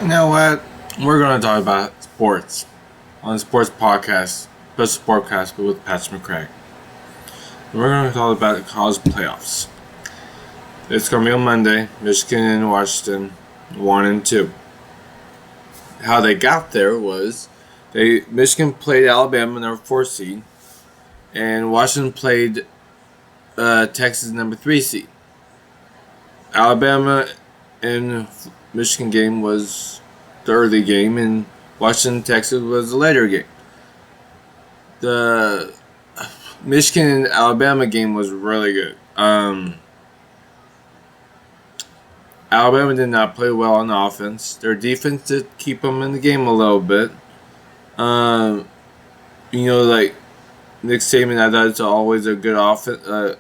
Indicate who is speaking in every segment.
Speaker 1: You know what? We're going to talk about sports on the sports podcast, special sportcast, but with Patrick McCrack. We're going to talk about the college playoffs. It's going to be on Monday. Michigan and Washington, 1-2. How they got there was Michigan played Alabama, number 4 seed, and Washington played Texas, number 3 seed. Alabama and Michigan game was the early game, and Washington, Texas was the later game. The Michigan and Alabama game was really good. Alabama did not play well on offense. Their defense did keep them in the game a little bit. Like Nick Saban, I thought it's always a good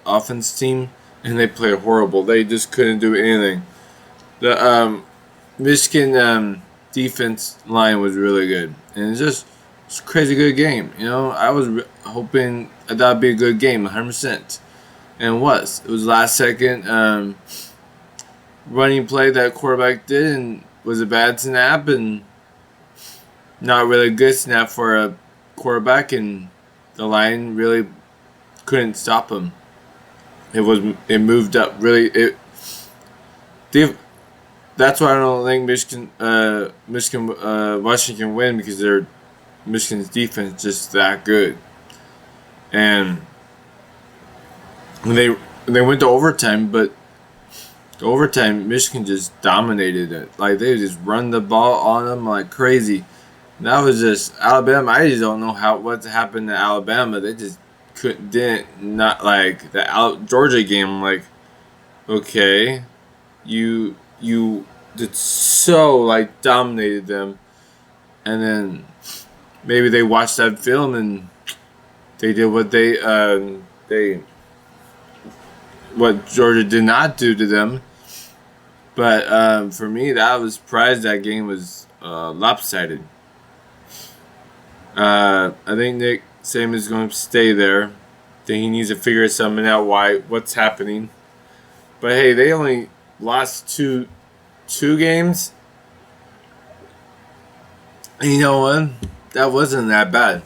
Speaker 1: offense team, and they played horrible. They just couldn't do anything. The Michigan defense line was really good, and it's a crazy good game. I was hoping I thought it'd be a good game, 100%, and it was. It was last second running play that quarterback did, and was a bad snap and not really good snap for a quarterback, and the line really couldn't stop him. It moved up really. That's why I don't think Washington can win, because Michigan's defense is just that good. And when they went to overtime, but the overtime Michigan just dominated it. Like, they just run the ball on them like crazy. And that was just Alabama. I just don't know what happened to Alabama. They just not like the Georgia game. Like, okay, you did so like dominated them, and then maybe they watched that film and they did what Georgia did not do to them. But for me, I was surprised that game was lopsided. I think Nick Saban is going to stay there. I think he needs to figure something out what's happening. But hey, they only lost two games. And you know what? That wasn't that bad.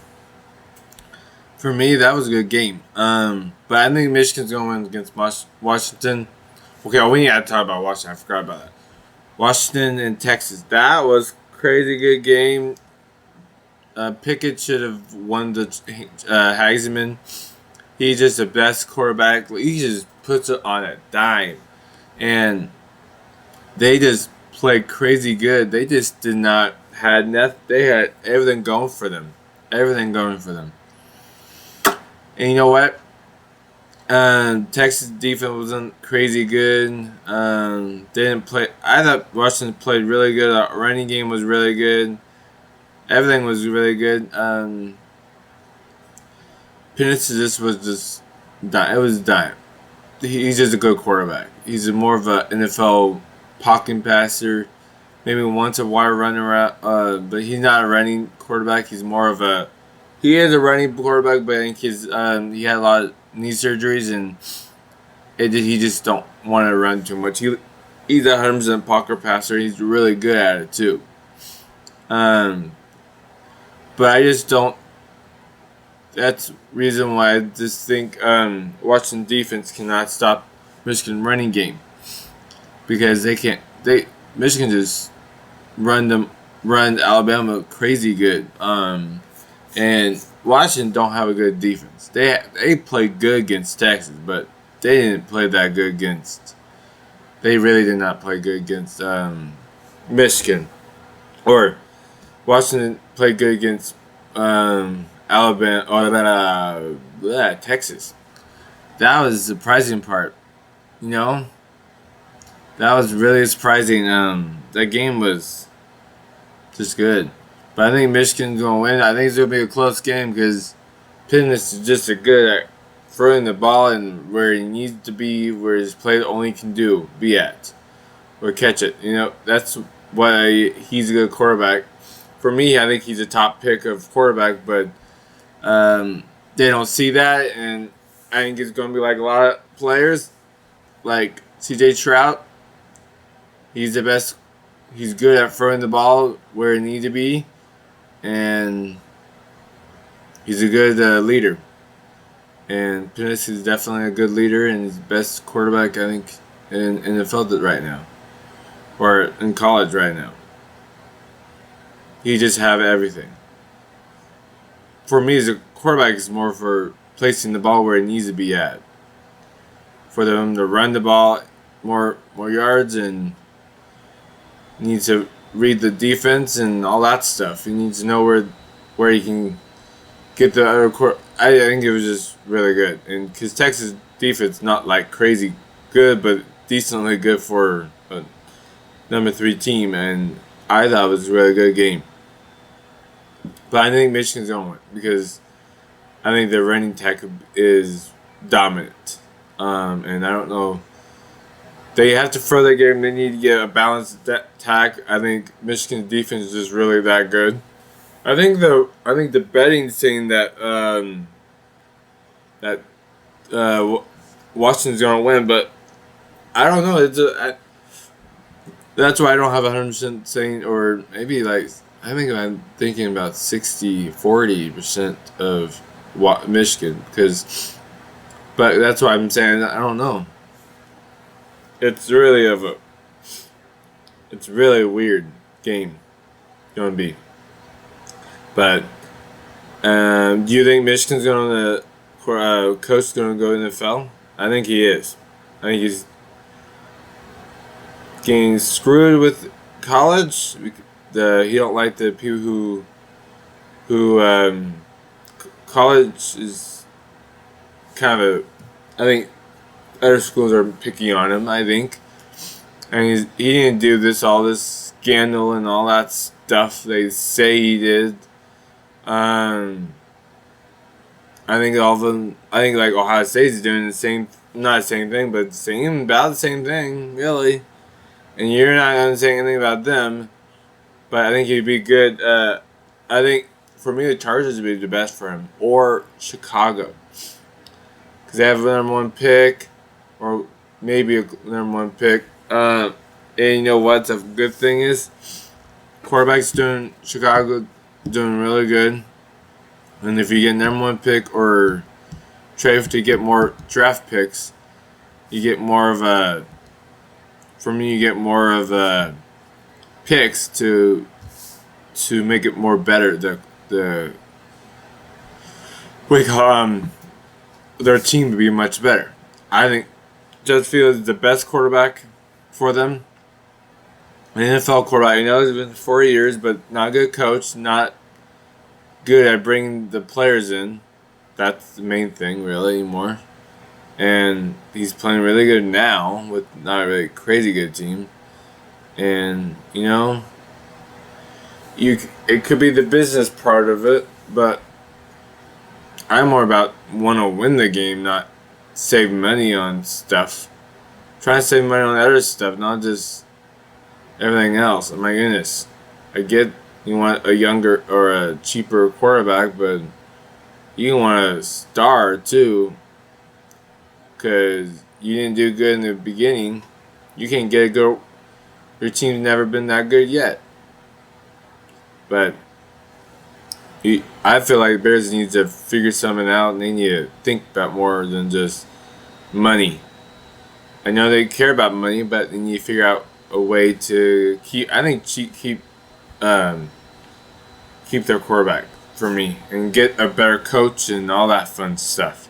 Speaker 1: For me, that was a good game. But I think Michigan's going to win against Washington. Okay, we need to talk about Washington. I forgot about that. Washington and Texas. That was a crazy good game. Pickett should have won the Heisman. He's just the best quarterback. He just puts it on a dime. And they just played crazy good. They just did not had nothing. They had everything going for them. Everything going for them. And you know what? Texas defense wasn't crazy good. They didn't play. I thought Washington played really good. Our running game was really good. Everything was really good. Penix was just dying. It was dying. He's just a good quarterback. He's more of an NFL pocket passer. Maybe once a wide runner around, but he's not a running quarterback. He's more of a. He is a running quarterback, but I think he had a lot of knee surgeries, and he just don't want to run too much. He's a 100% pocket passer. He's really good at it too. But I just don't. That's the reason why I just think Washington defense cannot stop Michigan running game, because they can't. Michigan just run Alabama crazy good. And Washington don't have a good defense. They played good against Texas, but they didn't play that good against. They really did not play good against Michigan, or Washington played good against Alabama or Texas. That was the surprising part. That was really surprising. That game was just good. But I think Michigan's going to win. I think it's going to be a close game, because Penix is just a good at throwing the ball and where he needs to be, where his play only can be at, or catch it. That's why he's a good quarterback. For me, I think he's a top pick of quarterback, but they don't see that, and I think it's going to be like a lot of players, like C.J. Stroud. He's the best he's good at throwing the ball where it needs to be, and he's a good leader. And Penix is definitely a good leader, and he's the best quarterback I think in the field right now, or in college right now. He just have everything. For me, as a quarterback, is more for placing the ball where it needs to be at. For them to run the ball more yards, and needs to read the defense and all that stuff. He needs to know where he can get the other court. I think it was just really good, and because Texas defense not like crazy good, but decently good for a number 3 team, and I thought it was a really good game. But I think Michigan's going to win because I think their running tech is dominant, and I don't know. They have to throw that game. They need to get a balanced attack. I think Michigan's defense is just really that good. I think the betting saying that Washington's gonna win, but I don't know. That's why I don't have 100% saying, or maybe like I'm thinking about 60-40% of Michigan but that's why I'm saying I don't know. It's really a weird game gonna be. But do you think Michigan's going to coach is going to go in the NFL? I think he is. I think he's getting screwed with college. He don't like the people who college is kind of I think other schools are picky on him. I think, and he didn't do all this scandal and all that stuff they say he did. I think all of them. I think like Ohio State is doing the same, not the same thing, but saying about the same thing, really. And you're not gonna say anything about them, but I think he'd be good. I think for me, the Chargers would be the best for him, or Chicago, because they have a number 1 pick, or maybe a number 1 pick. And you know what? The good thing is, quarterbacks doing Chicago. Doing really good, and if you get number 1 pick or trade to get more draft picks, you get more of a. For me, you get more of a picks to make it more better. Their team to be much better. I think Judge Fields is the best quarterback for them. An NFL quarterback, he's been 4 years, but not a good coach, not good at bringing the players in. That's the main thing, really, anymore. And he's playing really good now with not a really crazy good team. And, it could be the business part of it, but I'm more about want to win the game, not save money on stuff. Trying to save money on other stuff, not just everything else. Oh my goodness. I get you want a younger or a cheaper quarterback, but you want a star too. Because you didn't do good in the beginning. You can't get a good. Your team's never been that good yet. But I feel like Bears needs to figure something out, and they need to think about more than just money. I know they care about money, but they need to figure out a way to keep their quarterback for me and get a better coach and all that fun stuff.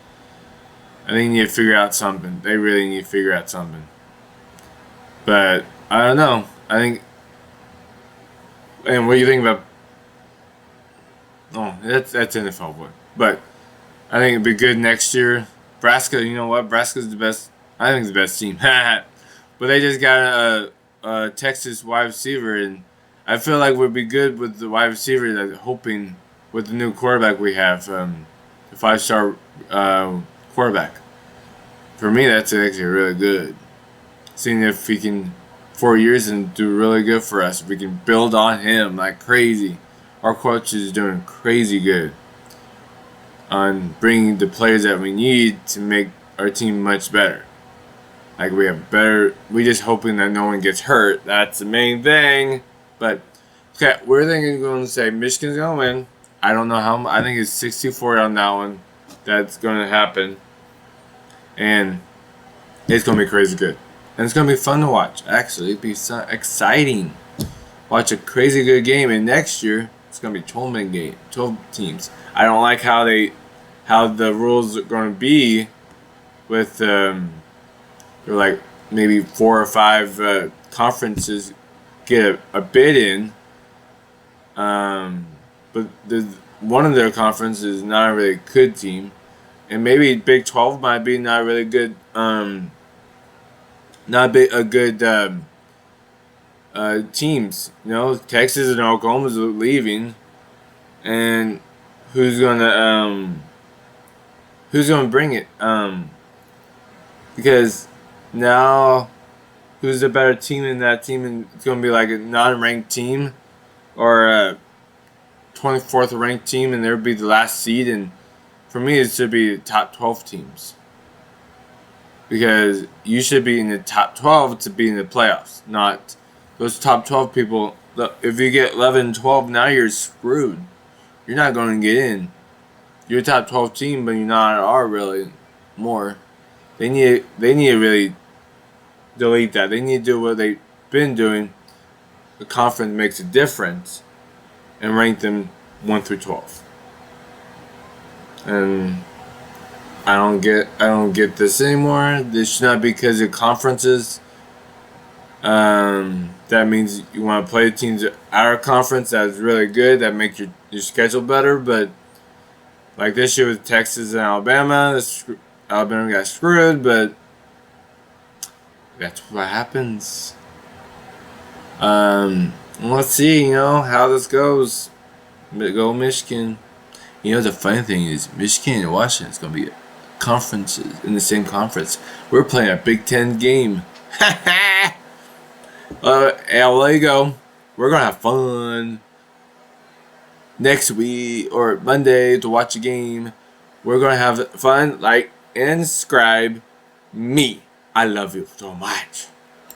Speaker 1: I think they need to figure out something. They really need to figure out something. But I don't know. I think. And what do you think about? Oh, that's NFL boy. But I think it'd be good next year. Nebraska, you know what? Nebraska's the best. I think it's the best team. But they just got a Texas wide receiver, and I feel like we'd be good with the wide receiver. Like, hoping with the new quarterback we have, the 5-star quarterback. For me, that's actually really good. Seeing if he can 4 years and do really good for us. If we can build on him like crazy. Our coach is doing crazy good on bringing the players that we need to make our team much better. Like we have better. We just hoping that no one gets hurt. That's the main thing. But okay, we're thinking going to say Michigan's gonna win. I don't know how. I think it's 64 on that one. That's gonna happen, and it's gonna be crazy good, and it's gonna be fun to watch. Actually, it'd be so exciting. Watch a crazy good game, and next year it's gonna be 12 teams. I don't like how the rules are gonna be with like maybe 4 or 5 conferences get a bid in, but one of their conferences is not a really good team, and maybe Big 12 might be not really good, a good teams. You know, Texas and Oklahoma's leaving, and who's gonna bring it? Because now, who's the better team in that team? And it's gonna be like a non-ranked team, or a 24th ranked team, and there would be the last seed. And for me, it should be the top 12 teams, because you should be in the top 12 to be in the playoffs, not those top 12 people. If you get 11 and 12, now you're screwed. You're not going to get in. You're a top 12 team, but you're not really more. They need to really delete that. They need to do what they've been doing. The conference makes a difference, and rank them 1 through 12. And I don't get this anymore. This should not be because of conferences. That means you want to play teams at our conference that's really good, that make your schedule better. But like this year with Texas and Alabama, Alabama got screwed, but that's what happens. Let's see, how this goes. Go Michigan. The funny thing is, Michigan and Washington is going to be conferences in the same conference. We're playing a Big Ten game. There you go. We're going to have fun next week or Monday to watch a game. We're going to have fun. Like and subscribe. Me. I love you so much.